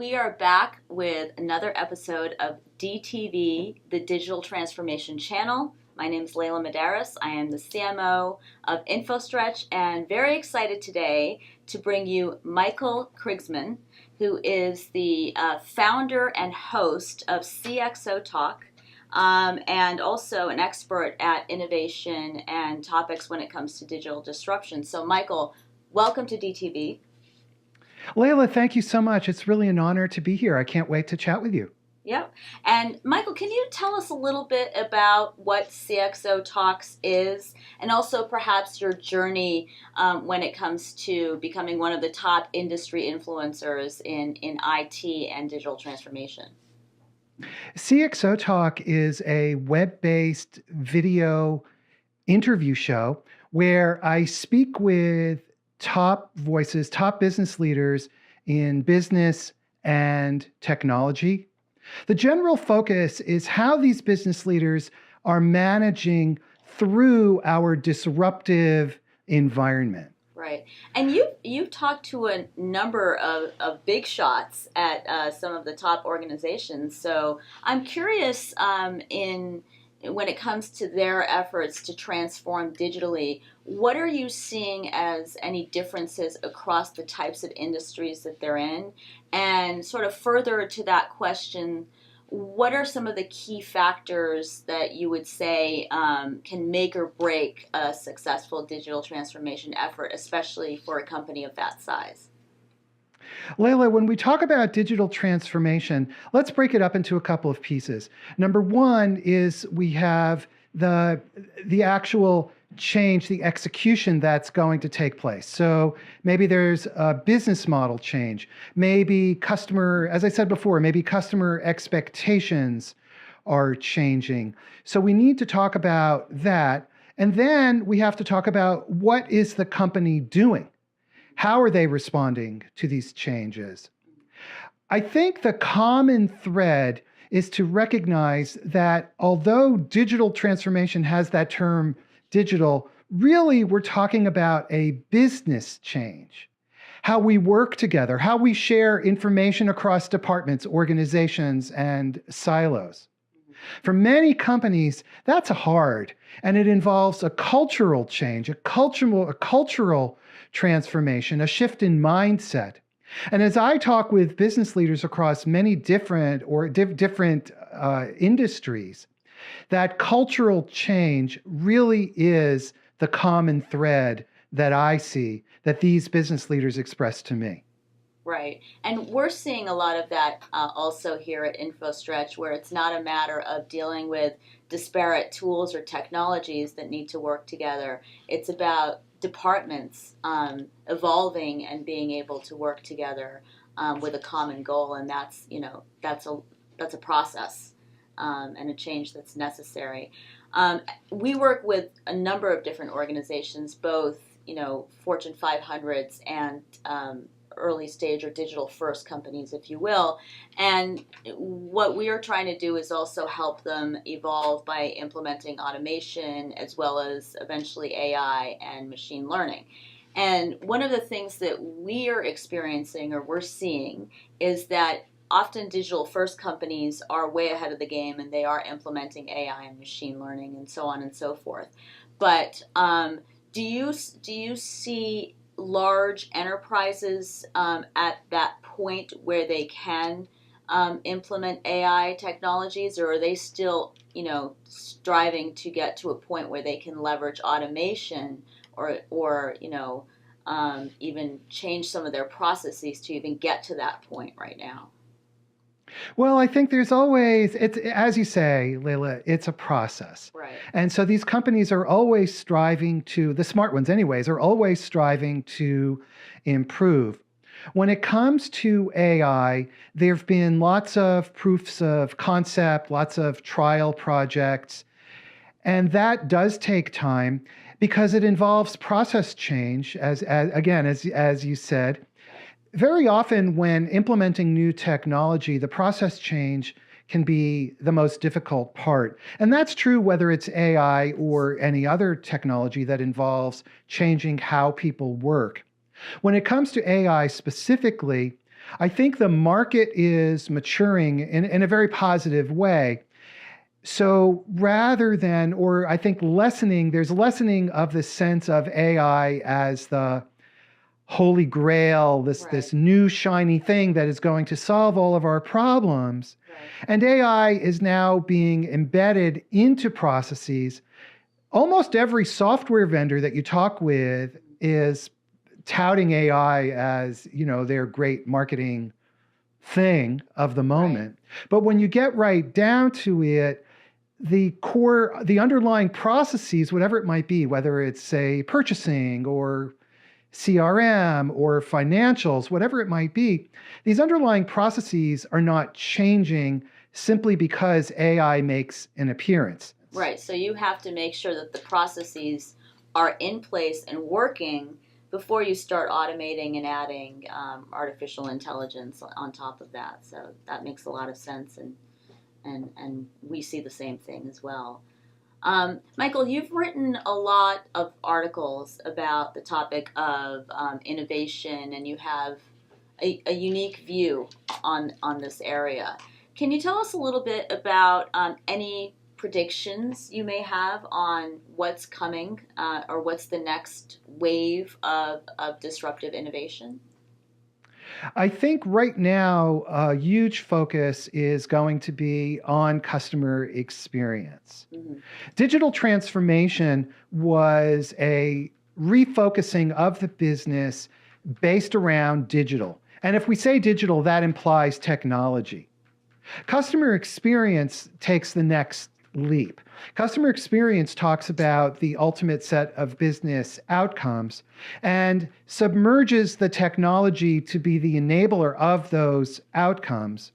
we are back with another episode of DTV, the Digital Transformation Channel. My name is Layla Medeiros. I am the CMO of InfoStretch, and very excited today to bring you Michael Krigsman, who is the founder and host of CXOTalk, and also an expert at innovation and topics when it comes to digital disruption. So, Michael, welcome to DTV. Layla, thank you so much. It's really an honor to be here. I can't wait to chat with you. Yep. And Michael, can you tell us a little bit about what CXOTalks is, and also perhaps your journey when it comes to becoming one of the top industry influencers in IT and digital transformation? CXOTalk is a web-based video interview show where I speak with top voices, top business leaders in business and technology. The general focus is how these business leaders are managing through our disruptive environment. Right. And you've talked to a number of big shots at some of the top organizations. So I'm curious when it comes to their efforts to transform digitally, what are you seeing as any differences across the types of industries that they're in? And sort of further to that question, what are some of the key factors that you would say can make or break a successful digital transformation effort, especially for a company of that size? Layla, when we talk about digital transformation, let's break it up into a couple of pieces. Number one is we have the actual change, the execution that's going to take place. So maybe there's a business model change. Maybe as I said before, maybe customer expectations are changing. So we need to talk about that. And then we have to talk about what is the company doing? How are they responding to these changes? I think the common thread is to recognize that although digital transformation has that term digital, really we're talking about a business change. How we work together, how we share information across departments, organizations, and silos. For many companies, that's hard, and it involves a cultural change, a cultural transformation, a shift in mindset. And as I talk with business leaders across many different industries, that cultural change really is the common thread that I see that these business leaders express to me. Right. And we're seeing a lot of that also here at InfoStretch, where it's not a matter of dealing with disparate tools or technologies that need to work together. It's about departments evolving and being able to work together with a common goal, and that's a process and a change that's necessary. We work with a number of different organizations, both Fortune 500s and early stage or digital first companies, if you will. And what we are trying to do is also help them evolve by implementing automation as well as eventually AI and machine learning. And one of the things that we are experiencing or we're seeing is that often digital first companies are way ahead of the game and they are implementing AI and machine learning and so on and so forth. But do you see large enterprises at that point where they can implement AI technologies, or are they still, striving to get to a point where they can leverage automation or even change some of their processes to even get to that point right now? Well, I think there's always, as you say, Layla, it's a process. Right. And so these companies are always the smart ones anyways, are always striving to improve. When it comes to AI, there have been lots of proofs of concept, lots of trial projects, and that does take time because it involves process change, as you said. Very often when implementing new technology, the process change can be the most difficult part. And that's true whether it's AI or any other technology that involves changing how people work. When it comes to AI specifically, I think the market is maturing in a very positive way. So rather than, or I think lessening, there's lessening of the sense of AI as the holy grail, this Right. new shiny thing that is going to solve all of our problems. Right. And AI is now being embedded into processes. Almost every software vendor that you talk with is touting AI as, their great marketing thing of the Right. moment. But when you get right down to it, the underlying processes, whatever it might be, whether it's, say, purchasing or CRM or financials, whatever it might be, these underlying processes are not changing simply because AI makes an appearance. Right. So you have to make sure that the processes are in place and working before you start automating and adding artificial intelligence on top of that. So that makes a lot of sense, and we see the same thing as well. Michael, you've written a lot of articles about the topic of innovation, and you have a unique view on this area. Can you tell us a little bit about any predictions you may have on what's coming or what's the next wave of disruptive innovation? I think right now, a huge focus is going to be on customer experience. Mm-hmm. Digital transformation was a refocusing of the business based around digital. And if we say digital, that implies technology. Customer experience takes the next leap. Customer experience talks about the ultimate set of business outcomes and submerges the technology to be the enabler of those outcomes.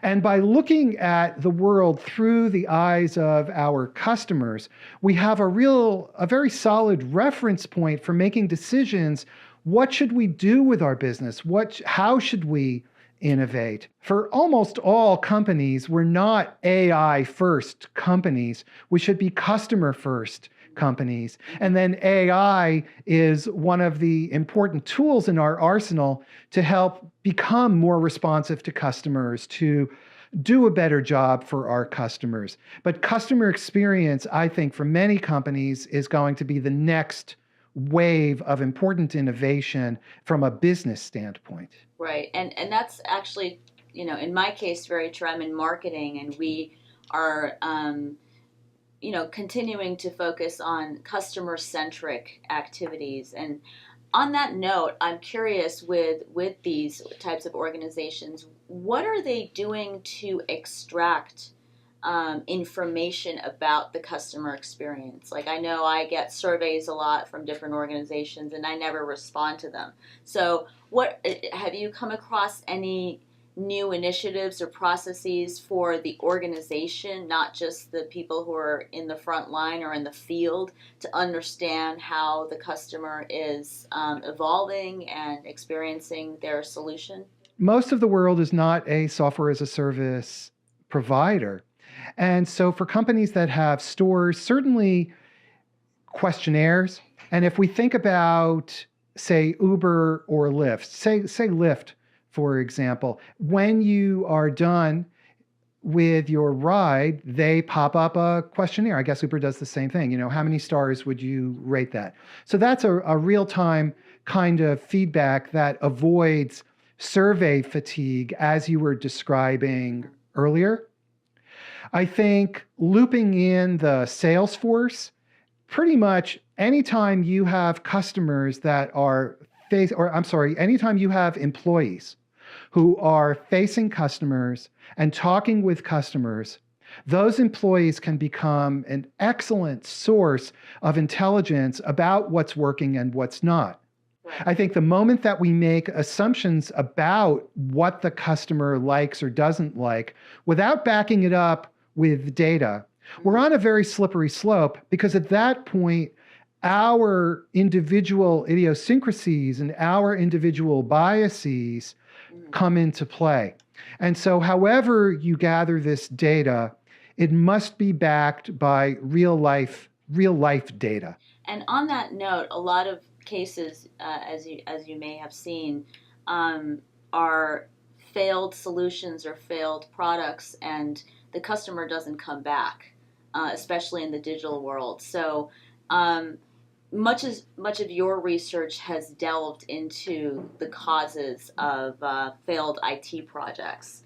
And by looking at the world through the eyes of our customers, we have a very solid reference point for making decisions. What should we do with our business? How should we innovate? For almost all companies, we're not AI first companies. We should be customer first companies. And then AI is one of the important tools in our arsenal to help become more responsive to customers, to do a better job for our customers. But customer experience, I think, for many companies is going to be the next wave of important innovation from a business standpoint. Right, and that's actually, in my case, very true. I'm in marketing, and we are, continuing to focus on customer-centric activities. And on that note, I'm curious with these types of organizations, what are they doing to extract information about the customer experience? Like, I know I get surveys a lot from different organizations, and I never respond to them. So, what have you come across any new initiatives or processes for the organization, not just the people who are in the front line or in the field, to understand how the customer is evolving and experiencing their solution? Most of the world is not a software as a service provider. And so for companies that have stores, certainly questionnaires. And if we think about, say, Uber or Lyft, say Lyft, for example, when you are done with your ride, they pop up a questionnaire. I guess Uber does the same thing. How many stars would you rate that? So that's a real-time kind of feedback that avoids survey fatigue, as you were describing earlier. I think looping in the sales force, pretty much anytime you have customers that are anytime you have employees who are facing customers and talking with customers, those employees can become an excellent source of intelligence about what's working and what's not. I think the moment that we make assumptions about what the customer likes or doesn't like without backing it up with data, we're on a very slippery slope, because at that point, our individual idiosyncrasies and our individual biases come into play. And so however you gather this data, it must be backed by real life data. And on that note, a lot of cases, as you may have seen, are failed solutions or failed products, and the customer doesn't come back, especially in the digital world. So much of your research has delved into the causes of failed IT projects.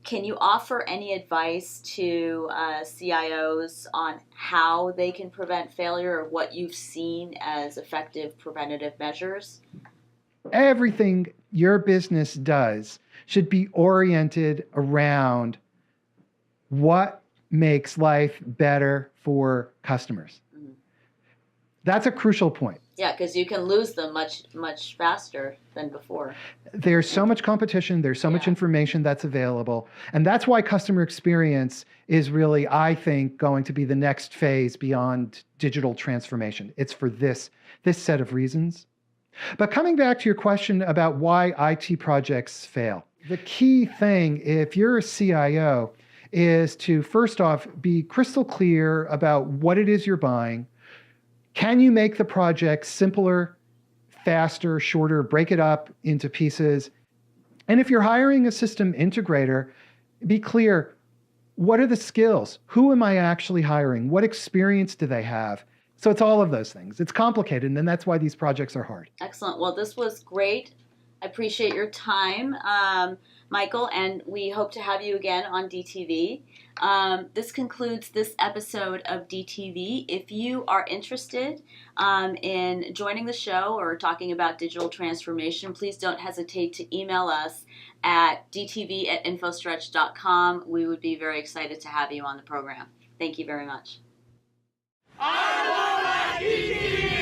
Can you offer any advice to CIOs on how they can prevent failure, or what you've seen as effective preventative measures? Everything your business does should be oriented around what makes life better for customers. Mm-hmm. That's a crucial point. Yeah, because you can lose them much faster than before. There's so much competition. There's so much information that's available. And that's why customer experience is really, I think, going to be the next phase beyond digital transformation. It's for this set of reasons. But coming back to your question about why IT projects fail, the key thing, if you're a CIO, is to first off be crystal clear about what it is you're buying. Can you make the project simpler, faster, shorter, break it up into pieces? And if you're hiring a system integrator, be clear, what are the skills? Who am I actually hiring? What experience do they have? So it's all of those things. It's complicated, and that's why these projects are hard. Excellent. Well, this was great. I appreciate your time, Michael, and we hope to have you again on DTV. This concludes this episode of DTV. If you are interested in joining the show or talking about digital transformation, please don't hesitate to email us at dtv@infostretch.com. We would be very excited to have you on the program. Thank you very much. I want my DTV!